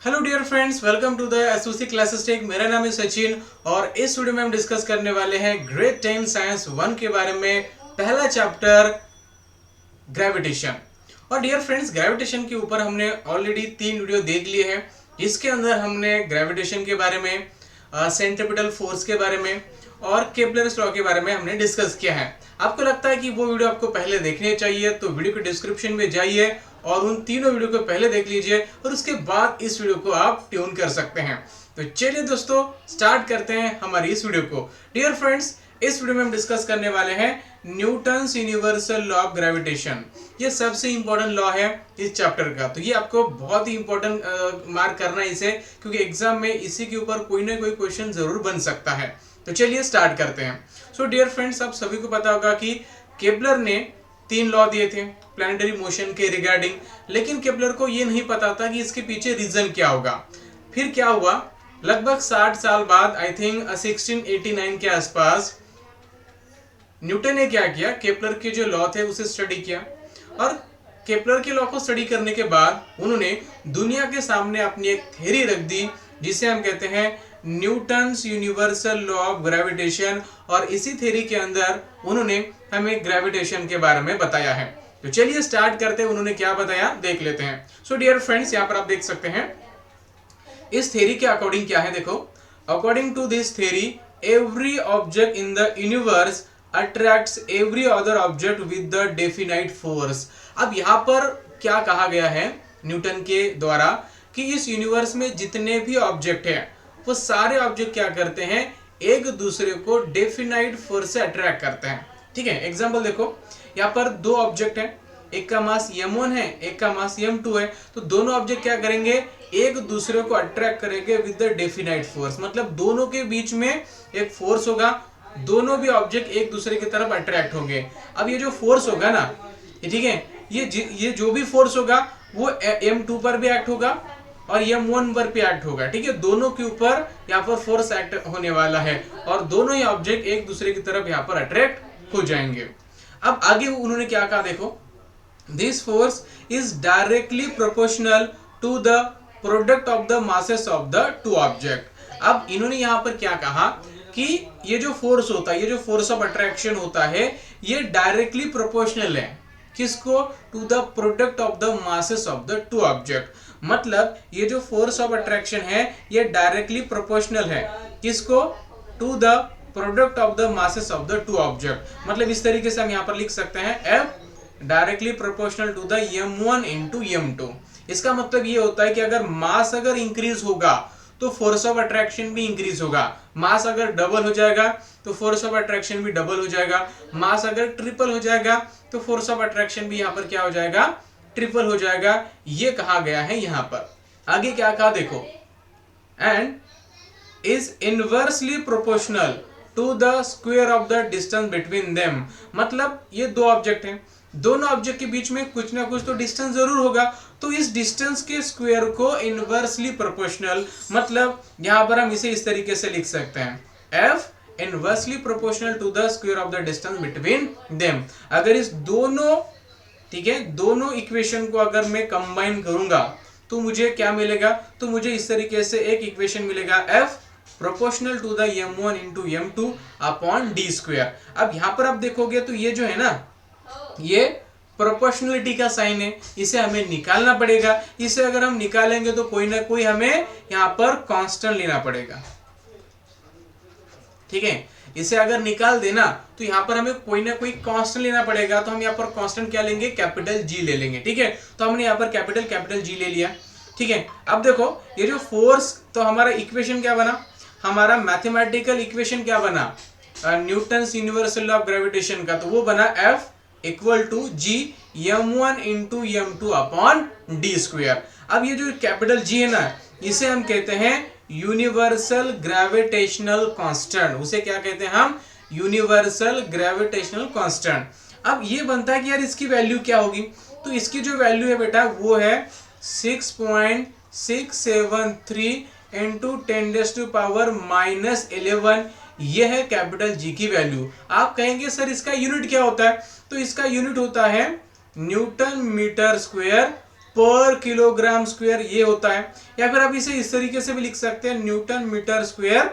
Hello dear friends, welcome to the SOC classes tech. मेरा नाम है सचिन और इस वीडियो में हम डिस्कस करने वाले हैं ग्रेड 10 साइंस 1 के बारे में। पहला चैप्टर ग्रेविटेशन। और डियर फ्रेंड्स, ग्रेविटेशन के ऊपर हमने ऑलरेडी 3 वीडियो देख लिए हैं, जिसके अंदर हमने ग्रेविटेशन के बारे में, सेंट्रिपिटल फोर्स के बारे में और केपलर्स लॉ के बारे में हमने डिस्कस किया है। आपको लगता है कि वो वीडियो आपको पहले देखने चाहिए तो वीडियो के डिस्क्रिप्शन में जाइए और उन तीनों वीडियो को पहले देख लीजिए और उसके बाद इस वीडियो को आप ट्यून कर सकते हैं। तो चलिए दोस्तों, स्टार्ट करते हैं हमारी इस वीडियो को। डियर फ्रेंड्स, इस वीडियो में हम डिस्कस करने वाले हैं Newton's universal law of gravitation. ये सबसे इंपॉर्टेंट लॉ है इस चैप्टर का, तो ये आपको बहुत ही इंपॉर्टेंट मार्क करना है इसे, क्योंकि एग्जाम में इसी के ऊपर कोई ना कोई क्वेश्चन जरूर बन सकता है। तो चलिए स्टार्ट करते हैं। सो डियर फ्रेंड्स, आप सभी को पता होगा कि केपलर ने 3 लॉ दिए थे प्लैनेटरी मोशन के रिगार्डिंग, लेकिन केपलर को ये नहीं पता था कि इसके पीछे रीजन क्या होगा। फिर क्या हुआ, लगभग 60 साल बाद, आई थिंक 1689 के आसपास, न्यूटन ने क्या किया, केपलर के जो लॉ थे उसे स्टडी किया और केपलर के लॉ को स्टडी करने के बाद उन्होंने दुनिया के सामने अपनी एक थ्योरी रख दी, जिसे हम कहते हैं Newton's universal law of gravitation. और इसी थ्योरी के अंदर उन्होंने हमें ग्रेविटेशन के बारे में बताया है। तो चलिए स्टार्ट करते हैं, उन्होंने क्या बताया देख लेते हैं। सो डियर फ्रेंड्स, यहाँ पर आप देख सकते हैं इस थ्योरी के अकॉर्डिंग क्या है। देखो, according to this theory, every object in the universe attracts every other object with the definite force. अब यहाँ पर क्या कहा गया है न्यूटन के द्वारा कि इस यूनिवर्स में जितने भी ऑब्जेक्ट हैं वो सारे ऑब्जेक्ट क्या करते हैं, एक दूसरे को डेफिनाइट फोर्स से अट्रैक्ट करते हैं। ठीक है, एग्जांपल देखो, यहाँ पर 2 ऑब्जेक्ट हैं, एक का मास m1 है, एक का मास m2 है। तो दोनों ऑब्जेक्ट क्या करेंगे, एक दूसरे को अट्रैक्ट करेंगे विद द डेफिनाइट फोर्स। मतलब दोनों के बीच में एक फोर्स होगा, दोनों भी ऑब्जेक्ट एक दूसरे की तरफ अट्रैक्ट होंगे। अब ये जो फोर्स होगा ना, ठीक है, ये जो भी फोर्स होगा वो m2 पर भी एक्ट होगा और m1 पर भी एक्ट होगा। ठीक है, दोनों के ऊपर यहाँ पर फोर्स एक्ट होने वाला है और दोनों ही ऑब्जेक्ट एक दूसरे की तरफ यहाँ पर अट्रैक्ट हो जाएंगे। अब आगे उन्होंने क्या कहा, देखो, this force is directly proportional to the product of the masses of the 2 object. अब इन्होंने यहाँ पर क्या कहा कि ये जो फोर्स होता है, ये जो फोर्स ऑफ अट्रैक्शन होता है, ये डायरेक्टली प्रोपोर्शनल है किसको, to the product of the masses of the 2 object. मतलब ये जो फोर्स ऑफ अट्रैक्शन है ये डायरेक्टली प्रोपोर्शनल है किसको, to the product of the masses of the 2 object. मतलब इस तरीके से हम यहाँ पर लिख सकते हैं F directly proportional to the m1 into m2। इसका मतलब ये होता है कि अगर मास अगर इंक्रीज होगा तो फोर्स ऑफ अट्रैक्शन भी इंक्रीज होगा। मास अगर डबल हो जाएगा तो फोर्स ऑफ अट्रैक्शन भी डबल हो जाएगा। मास अगर ट्रिपल हो जाएगा तो फोर्स ऑफ अट्रैक्शन भी यहाँ पर क्या हो जाएगा, ट्रिपल हो जाएगा। ये कहा गया है यहाँ पर। आगे क्या कहा देखो, and is inversely proportional to the square of the distance between them. मतलब ये 2 ऑब्जेक्ट हैं, दोनों ऑब्जेक्ट के बीच में कुछ ना कुछ तो डिस्टेंस जरूर होगा, तो इस डिस्टेंस के स्क्वायर को इनवर्सली प्रोपोर्शनल, मतलब यहां पर हम इसे इस तरीके से लिख सकते हैं F inversely proportional to the square of the distance between them. अगर इस दोनों, ठीक है, दोनों इक्वेशन को अगर मैं कंबाइन करूंगा तो मुझे क्या मिलेगा, तो मुझे इस तरीके से एक इक्वेशन मिलेगा F proportional to the m1 into m2 upon D square. अब यहां पर आप देखोगे तो ये जो है ना, ये प्रोपोर्शनलिटी का साइन है, इसे हमें निकालना पड़ेगा। इसे अगर हम निकालेंगे तो कोई ना कोई हमें यहाँ पर कांस्टेंट लेना पड़ेगा। ठीक है, इसे अगर निकाल देना तो यहाँ पर हमें कोई ना कोई कांस्टेंट लेना पड़ेगा। तो हम यहाँ पर कांस्टेंट क्या लेंगे, कैपिटल G ले लेंगे। ठीक है, तो हमने यहाँ पर कैपिटल G ले लिया। ठीक है, अब देखो ये जो फोर्स, तो हमारा इक्वेशन क्या बना, हमारा मैथमेटिकल इक्वेशन क्या बना, Newton's universal law of gravitation का, तो वो बना F equal to G m1 into m2 upon D square. अब ये जो कैपिटल G है ना, इसे हम कहते हैं यूनिवर्सल ग्रेविटेशनल कांस्टेंट। उसे क्या कहते हैं हम, यूनिवर्सल ग्रेविटेशनल कांस्टेंट। अब ये बनता है कि यार इसकी वैल्यू क्या होगी, तो इसकी जो वैल्यू है बेटा वो है 6.673 इंटू 10⁻⁻11। ये है कैपिटल G की वैल्यू। आप कहेंगे सर इसका यूनिट क्या होता है, तो इसका यूनिट होता है न्यूटन मीटर स्क्वायर पर किलोग्राम स्क्वायर ये होता है। या फिर आप इसे इस तरीके से भी लिख सकते हैं, newton metre square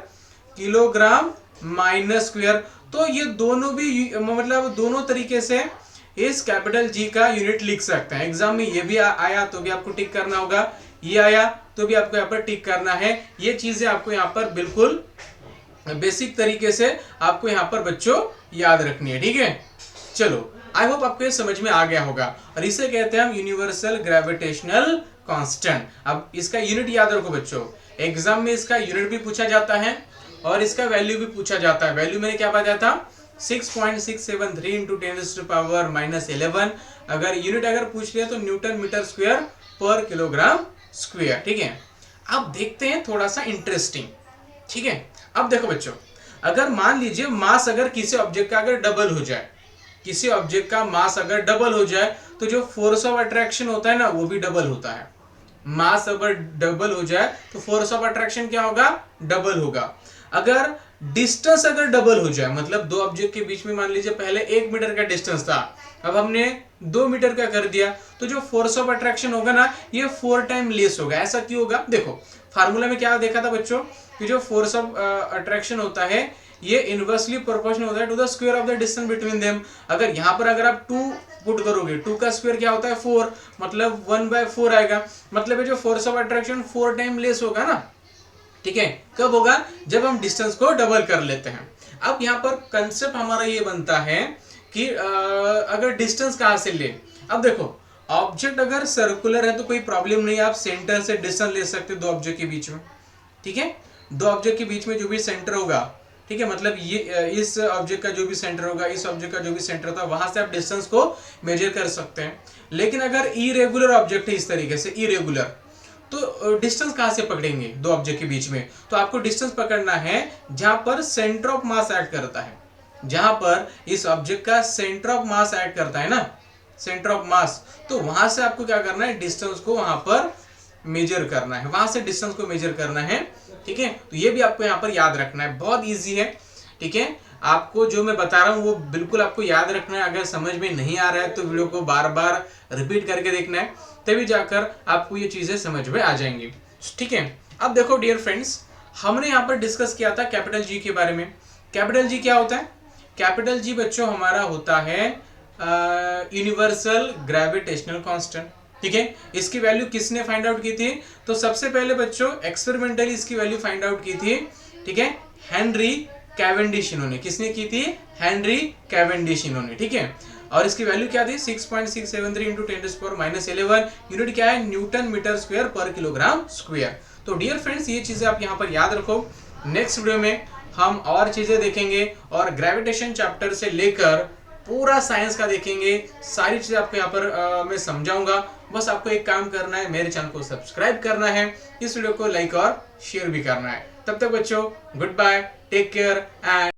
kilogram minus square. तो ये दोनों भी मतलब दोनों तरीके से इस कैपिटल जी का यूनिट लिख सकते हैं। एग्जाम में ये भी आया तो भी आपको टिक करना होगा, ये आया तो भी आपको यहाँ पर टिक करना है। ये चीजें आपको यहाँ पर बिल्कुल बेसिक तरीके से आपको यहाँ पर बच्चों याद रखनी है, ठीक है। चलो, आई होप आपको ये समझ में आ गया होगा। और इसे कहते हैं हम यूनिवर्सल ग्रेविटेशनल कांस्टेंट। अब इसका यूनिट याद रखो बच्चों, एग्जाम में इसका यूनिट भी पूछा जाता है और इसका वैल्यू भी पूछा जाता है। वैल्यू मैंने क्या बताया था, 6.673 इंटू 10⁻⁻11। अगर यूनिट अगर पूछ लिया तो न्यूटन मीटर स्क्वायर पर किलोग्राम स्क्वायर, ठीक है। अब देखते हैं थोड़ा सा इंटरेस्टिंग, ठीक है। अब देखो बच्चों, अगर मान लीजिए मास अगर किसी ऑब्जेक्ट का अगर डबल हो जाए, किसी ऑब्जेक्ट का मास अगर डबल हो जाए तो जो फोर्स ऑफ अट्रैक्शन होता है ना वो भी डबल होता है। मास अगर डबल हो जाए तो फोर्स ऑफ अट्रैक्शन क्या होगा, डबल होगा। अगर डिस्टेंस अगर डबल हो जाए, मतलब दो ऑब्जेक्ट के बीच में मान लीजिए पहले 1 मीटर का डिस्टेंस था, अब हमने 2 मीटर का कर दिया, तो जो फोर्स ऑफ अट्रैक्शन होगा ना ये 4 टाइम लेस होगा। ऐसा क्यों होगा, देखो फार्मूला में क्या देखा था बच्चों कि जो फोर्स ऑफ अट्रैक्शन होता है ये इनवर्सली प्रोपोर्शनल होता है to the square of the distance between them. अगर यहाँ पर अगर आप 2 पुट करोगे, 2 का स्क्वायर क्या होता है 4, मतलब 1/4 आएगा। मतलब ये जो force of attraction 4 time less होगा ना, ठीक है। कब होगा, जब हम डिस्टेंस को डबल कर लेते हैं। अब यहाँ पर कंसेप्ट हमारा ये बनता है कि अगर डिस्टेंस कहाँ से ले। अब देखो ऑब्जेक्ट अगर सर्कुलर है तो कोई प्रॉब्लम नहीं, आप सेंटर से डिस्टेंस ले सकते दो ऑब्जेक्ट के बीच में, ठीक है। दो ऑब्जेक्ट के बीच में जो भी सेंटर होगा, ठीक है, मतलब ये इस ऑब्जेक्ट का जो भी सेंटर होगा, इस ऑब्जेक्ट का जो भी सेंटर होगा, वहां से आप डिस्टेंस को मेजर कर सकते हैं। लेकिन अगर इरेगुलर ऑब्जेक्ट है इस तरीके से इरेगुलर, तो डिस्टेंस कहां से पकड़ेंगे दो ऑब्जेक्ट के बीच में, तो आपको डिस्टेंस पकड़ना है जहां पर सेंटर ऑफ मास ऐड करता है, जहां पर इस ऑब्जेक्ट का सेंटर ऑफ मास ऐड करता है ना, सेंटर ऑफ मास, तो वहां से आपको क्या करना है, डिस्टेंस को वहां पर मेजर करना है, वहां से डिस्टेंस को मेजर करना है, ठीक है। तो ये भी आपको यहाँ पर याद रखना है, बहुत ईजी है, ठीक है। आपको जो मैं बता रहा हूँ वो बिल्कुल आपको याद रखना है। अगर समझ में नहीं आ रहा है तो वीडियो को बार बार रिपीट करके देखना है, तभी जाकर आपको ये चीजें समझ में आ जाएंगी, ठीक है। अब देखो डियर फ्रेंड्स, हमने यहाँ पर डिस्कस किया था कैपिटल जी के बारे में। कैपिटल जी क्या होता है, कैपिटल जी बच्चों हमारा होता है यूनिवर्सल ग्रेविटेशनल कांस्टेंट, ठीक है। इसकी वैल्यू किसने फाइंड आउट की थी, तो सबसे पहले बच्चों एक्सपेरिमेंटली इसकी वैल्यू फाइंड आउट की थी, ठीक है, हेनरी कैवेंडिश इन्होंने। किसने की थी, हेनरी कैवेंडिश इन्होंने, ठीक है। और इसकी वैल्यू क्या थी, 6.673 इंटू 10⁻11। यूनिट क्या है, न्यूटन मीटर स्क्वायर पर किलोग्राम स्क्वायर। तो डियर फ्रेंड्स ये चीजें आप यहाँ पर याद रखो। नेक्स्ट वीडियो में हम और चीजें देखेंगे और ग्रेविटेशन चैप्टर से लेकर पूरा साइंस का देखेंगे। सारी चीजें आपको यहाँ पर मैं समझाऊंगा। बस आपको एक काम करना है, मेरे चैनल को सब्सक्राइब करना है, इस वीडियो को लाइक और शेयर भी करना है। तब तक बच्चों goodbye, take care and